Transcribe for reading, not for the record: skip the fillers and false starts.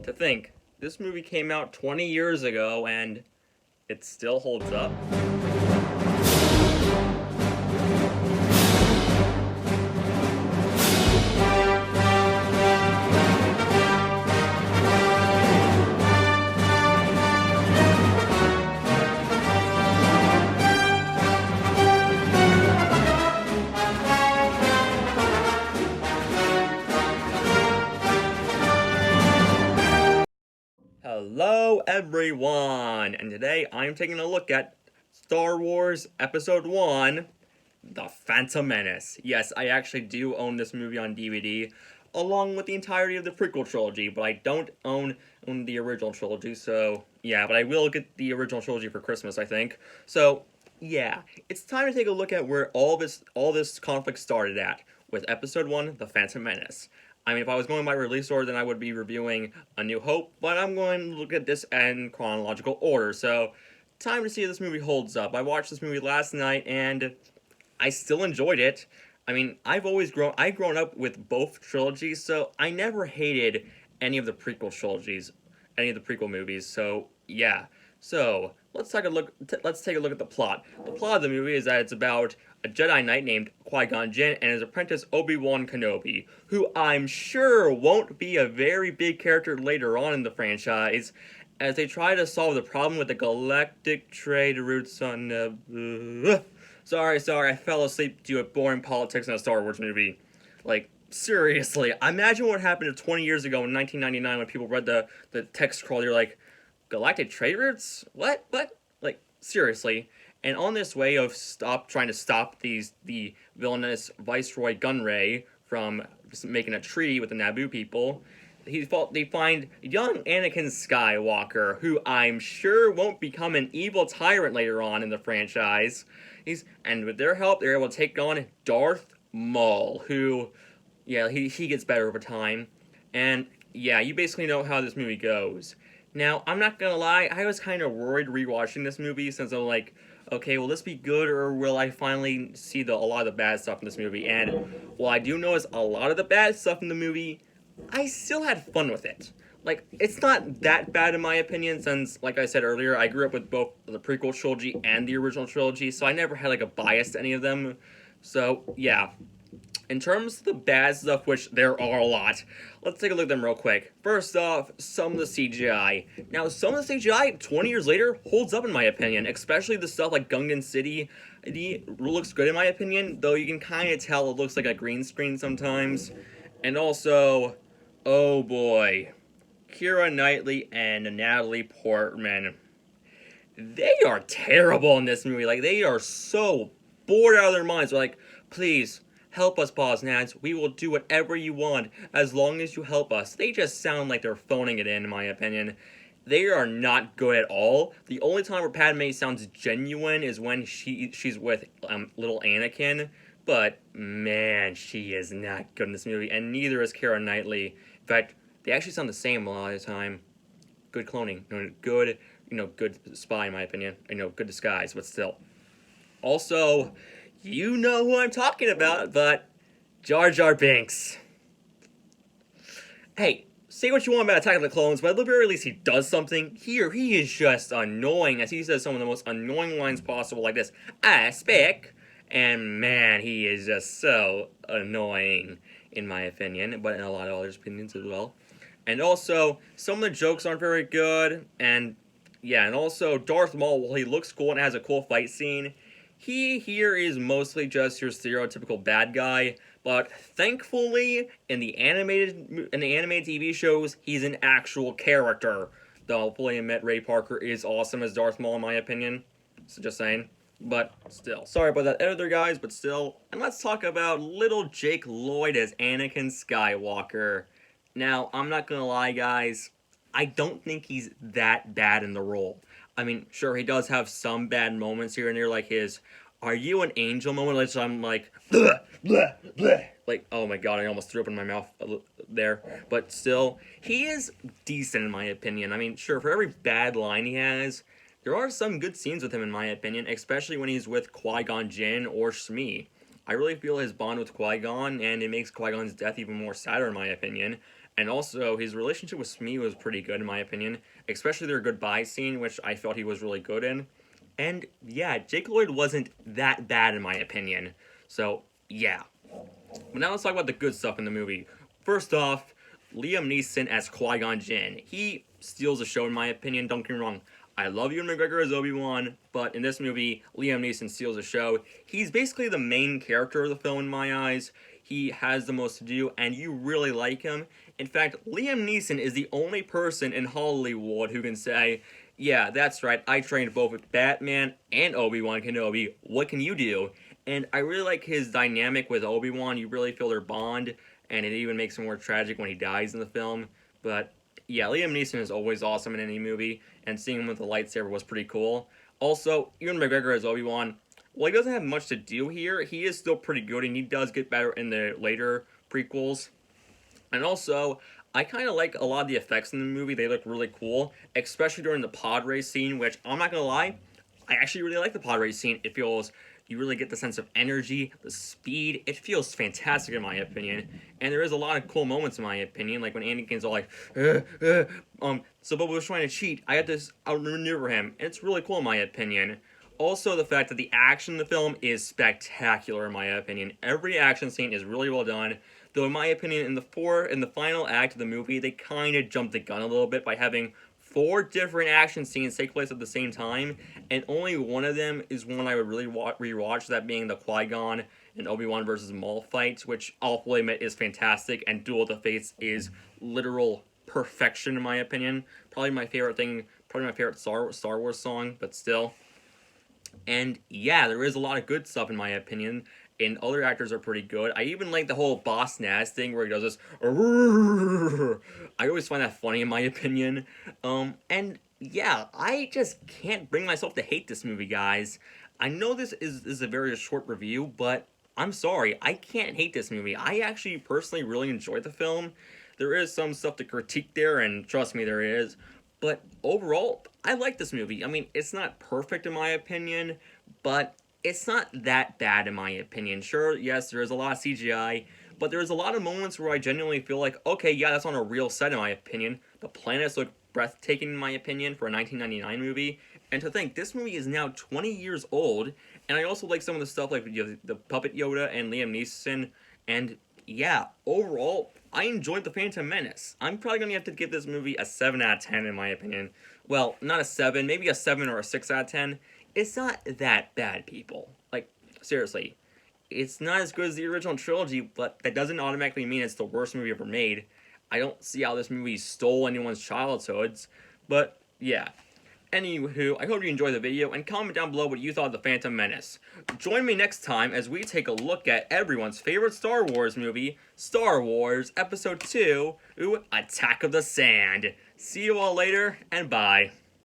wild to think this movie came out 20 years ago and it still holds up. Hello, everyone, and today I'm taking a look at Star Wars Episode 1, The Phantom Menace. Yes, I actually do own this movie on DVD, along with the entirety of the prequel trilogy, but I don't own the original trilogy, so yeah, but I will get the original trilogy for Christmas, I think. So, yeah, it's time to take a look at where all this conflict started at, with Episode 1, The Phantom Menace. I mean, if I was going by release order, then I would be reviewing A New Hope, but I'm going to look at this in chronological order, so time to see if this movie holds up. I watched this movie last night, and I still enjoyed it. I mean, I've grown up with both trilogies, so I never hated any of the prequel trilogies, any of the prequel movies, so yeah. So, let's take a look at the plot. The plot of the movie is that it's about a Jedi Knight named Qui-Gon Jinn and his apprentice Obi-Wan Kenobi, who I'm sure won't be a very big character later on in the franchise, as they try to solve the problem with the galactic trade routes on... Sorry, I fell asleep due to boring politics in a Star Wars movie. Like, seriously, imagine what happened 20 years ago in 1999 when people read the text scroll, you're like, galactic trade routes? What? Like, seriously. And on this way of trying to stop the villainous Viceroy Gunray from making a treaty with the Naboo people, they find young Anakin Skywalker, who I'm sure won't become an evil tyrant later on in the franchise. And with their help, they're able to take on Darth Maul, who, yeah, he gets better over time. And yeah, you basically know how this movie goes. Now, I'm not gonna lie, I was kind of worried rewatching this movie, since I'm like, okay, will this be good, or will I finally see a lot of the bad stuff in this movie? And while I do notice a lot of the bad stuff in the movie, I still had fun with it. Like, it's not that bad in my opinion, since, like I said earlier, I grew up with both the prequel trilogy and the original trilogy, so I never had, like, a bias to any of them. So, yeah. In terms of the bad stuff, which there are a lot, let's take a look at them real quick. First off, some of the CGI. Now, some of the CGI, 20 years later, holds up in my opinion, especially the stuff like Gungan City. It looks good in my opinion, though you can kind of tell it looks like a green screen sometimes. And also, oh boy, Keira Knightley and Natalie Portman. They are terrible in this movie. Like, they are so bored out of their minds. They're like, please, help us, Boss Nads. We will do whatever you want as long as you help us. They just sound like they're phoning it in my opinion. They are not good at all. The only time where Padme sounds genuine is when she's with little Anakin. But, man, she is not good in this movie. And neither is Keira Knightley. In fact, they actually sound the same a lot of the time. Good cloning. Good spy in my opinion. Good disguise, but still. Also, you know who I'm talking about, but Jar Jar Binks. Hey, say what you want about Attack of the Clones, but at the very least he does something. Here, he is just annoying, as he says some of the most annoying lines possible, like this, I speak. And man, he is just so annoying, in my opinion, but in a lot of others' opinions as well. And also, some of the jokes aren't very good, and yeah, and also Darth Maul, while he looks cool and has a cool fight scene, he here is mostly just your stereotypical bad guy, but thankfully, in the animated TV shows, he's an actual character. Though I'll fully admit Ray Parker is awesome as Darth Maul, in my opinion. So just saying. But still, sorry about that editor, guys, but still. And let's talk about little Jake Lloyd as Anakin Skywalker. Now, I'm not gonna lie, guys, I don't think he's that bad in the role. I mean, sure, he does have some bad moments here and there, like his "Are you an angel?" moment, which I'm like, bleh, bleh, bleh. Like, oh my god, I almost threw up in my mouth there. But still, he is decent in my opinion. I mean, sure, for every bad line he has, there are some good scenes with him in my opinion, especially when he's with Qui-Gon Jinn or Shmi. I really feel his bond with Qui-Gon, and it makes Qui-Gon's death even more sadder in my opinion, And also, his relationship with Smee was pretty good in my opinion, especially their goodbye scene, which I felt he was really good in. And yeah, Jake Lloyd wasn't that bad in my opinion. So yeah. But now let's talk about the good stuff in the movie. First off, Liam Neeson as Qui-Gon Jinn. He steals the show in my opinion, don't get me wrong. I love Ewan McGregor as Obi-Wan, but in this movie, Liam Neeson steals the show. He's basically the main character of the film in my eyes. He has the most to do, and you really like him. In fact, Liam Neeson is the only person in Hollywood who can say, yeah, that's right, I trained both with Batman and Obi-Wan Kenobi. What can you do? And I really like his dynamic with Obi-Wan. You really feel their bond, and it even makes it more tragic when he dies in the film. But yeah, Liam Neeson is always awesome in any movie, and seeing him with the lightsaber was pretty cool. Also, Ewan McGregor as Obi-Wan, well, he doesn't have much to do here. He is still pretty good, and he does get better in the later prequels. And also, I kind of like a lot of the effects in the movie. They look really cool, especially during the pod race scene, which, I'm not gonna lie, I actually really like the pod race scene. It feels, you really get the sense of energy, the speed. It feels fantastic in my opinion. And there is a lot of cool moments in my opinion, like when Anakin's all like, so Boba was trying to cheat. I had to outmaneuver him. And it's really cool in my opinion. Also, the fact that the action in the film is spectacular in my opinion. Every action scene is really well done. Though in my opinion, in the final act of the movie, they kind of jumped the gun a little bit by having 4 different action scenes take place at the same time, and only one of them is one I would really rewatch, that being the Qui-Gon and Obi-Wan versus Maul fight, which I'll fully admit is fantastic, and Duel of the Fates is literal perfection in my opinion. Probably my favorite Star Wars song, but still. And yeah, there is a lot of good stuff in my opinion. And other actors are pretty good. I even like the whole Boss Nass thing where he does this. I always find that funny in my opinion. And yeah, I just can't bring myself to hate this movie, guys. I know this is a very short review, but I'm sorry, I can't hate this movie. I actually personally really enjoyed the film. There is some stuff to critique there, and trust me, there is. But overall, I like this movie. I mean, it's not perfect in my opinion, but it's not that bad in my opinion. Sure, yes, there is a lot of CGI, but there's a lot of moments where I genuinely feel like, okay, yeah, that's on a real set in my opinion. The planets look breathtaking in my opinion for a 1999 movie. And to think, this movie is now 20 years old, and I also like some of the stuff like the Puppet Yoda and Liam Neeson, and yeah, overall, I enjoyed The Phantom Menace. I'm probably going to have to give this movie a 7 out of 10 in my opinion. Well, not a 7, maybe a 7 or a 6 out of 10. It's not that bad, people. Like, seriously. It's not as good as the original trilogy, but that doesn't automatically mean it's the worst movie ever made. I don't see how this movie stole anyone's childhoods, but yeah. Anywho, I hope you enjoyed the video, and comment down below what you thought of The Phantom Menace. Join me next time as we take a look at everyone's favorite Star Wars movie, Star Wars Episode 2, Attack of the Sand. See you all later, and bye.